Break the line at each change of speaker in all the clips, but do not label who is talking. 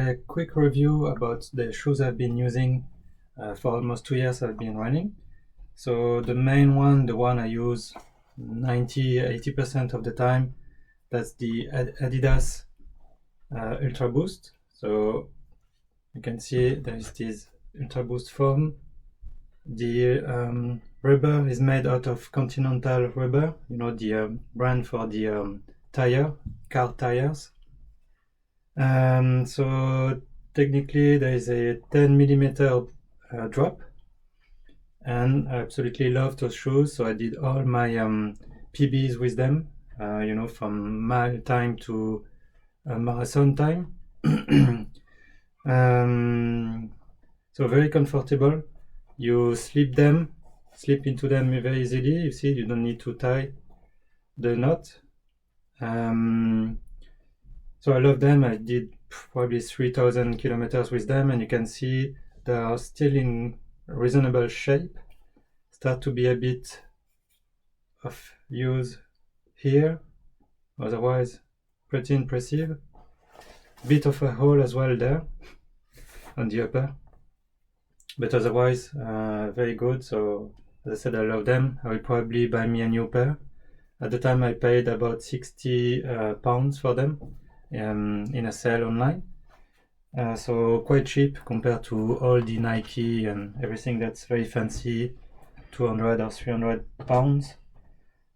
a quick review about the shoes I've been using for almost 2 years I've been running. So the main one, the one I use 90-80% of the time, that's the Adidas Ultra Boost. So you can see there is this Ultra Boost foam. The rubber is made out of Continental rubber, you know, the brand for the car tires. So technically there is a 10 millimeter drop, and I absolutely love those shoes. So I did all my PBs with them, you know, from mile time to marathon time. So very comfortable. You slip into them very easily. You see, you don't need to tie the knot. So I love them. I did probably 3,000 kilometers with them, and you can see they are still in reasonable shape. Start to be a bit of use here, otherwise pretty impressive. Bit of a hole as well there on the upper, but otherwise very good. So as I said, I love them. I will probably buy me a new pair. At the time I paid about 60 pounds for them in a sale online, so quite cheap compared to all the Nike and everything that's very fancy, 200 or 300 pounds.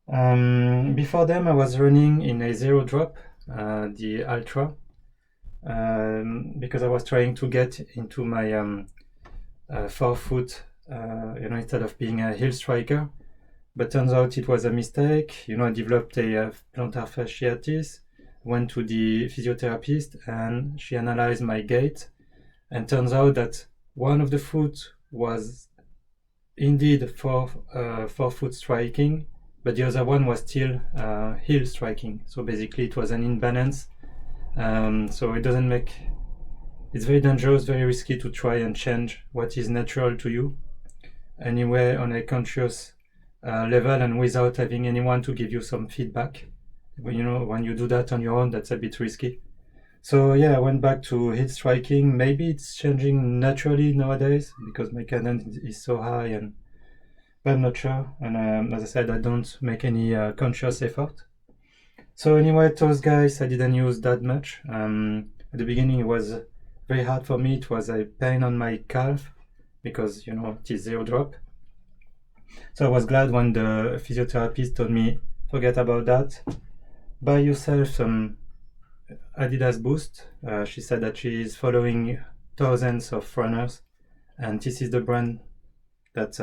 Before them I was running in a zero drop, the Altra, because I was trying to get into my forefoot, you know, instead of being a heel striker. But turns out it was a mistake. You know, I developed a plantar fasciitis, went to the physiotherapist, and she analyzed my gait, and turns out that one of the foot was indeed forefoot striking, but the other one was still heel striking. So basically it was an imbalance. So it doesn't make, it's very dangerous, very risky to try and change what is natural to you anyway on a conscious level and without having anyone to give you some feedback. You know, when you do that on your own, that's a bit risky. So yeah, I went back to heel striking. Maybe it's changing naturally nowadays because my cadence is so high, and but I'm not sure. And as I said, I don't make any conscious effort. So anyway, those guys I didn't use that much. At the beginning it was very hard for me. It was a pain on my calf because, you know, it is zero drop. So I was glad when the physiotherapist told me, forget about that, buy yourself some Adidas Boost. She said that she is following thousands of runners, and this is the brand that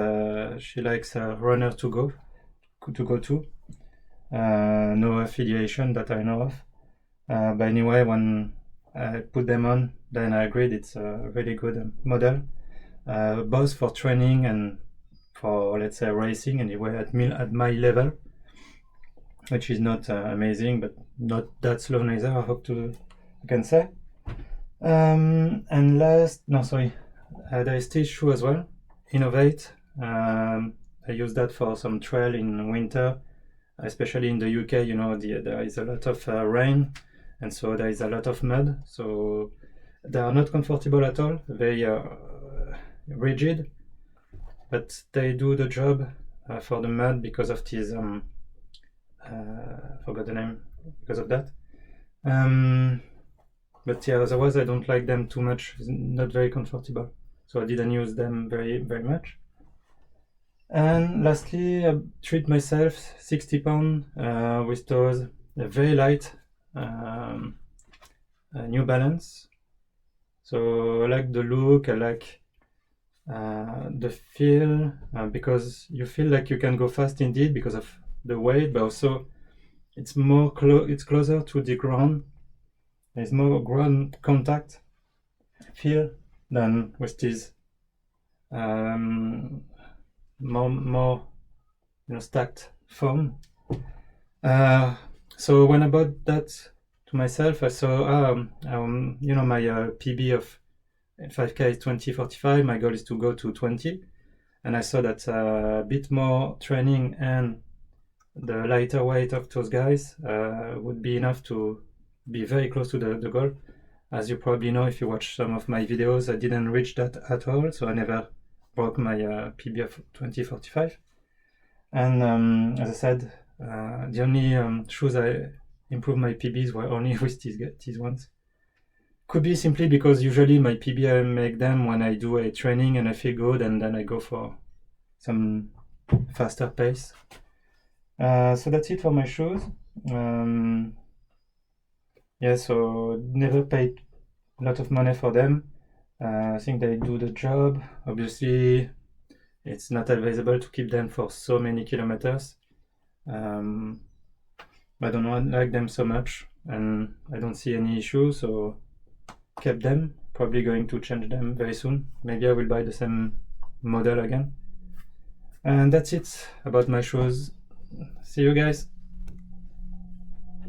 she likes runners to go to. No affiliation that I know of. But anyway, when I put them on, then I agreed it's a really good model, both for training and for, let's say, racing anyway at my level, which is not amazing, but not that slow neither, I can say. And last, no, sorry, there is this shoe as well, Innov8. I use that for some trail in winter, especially in the UK. You know, there is a lot of rain, and so there is a lot of mud, so they are not comfortable at all, very rigid, but they do the job for the mud because of this forgot the name because of that. But yeah, otherwise I don't like them too much. It's not very comfortable, so I didn't use them very much. And lastly, I treat myself 60 pounds with those very light New Balance. So I like the look, I like the feel, because you feel like you can go fast indeed because of the weight, but also it's more it's closer to the ground. There's more ground contact feel than with this more you know, stacked foam. So when I bought that to myself, I saw you know, my PB of 5K is 20:45. My goal is to go to 20, and I saw that a bit more training and the lighter weight of those guys would be enough to be very close to the goal. As you probably know, if you watch some of my videos, I didn't reach that at all, so I never broke my PB of 2045. And as I said, the only shoes I improved my PBs were only with these ones. Could be simply because usually my PB I make them when I do a training and I feel good, and then I go for some faster pace. So that's it for my shoes. Yeah, so never paid a lot of money for them. I think they do the job. Obviously, it's not advisable to keep them for so many kilometers. I don't know, I like them so much and I don't see any issue, so kept them. Probably going to change them very soon. Maybe I will buy the same model again. And that's it about my shoes. See you guys.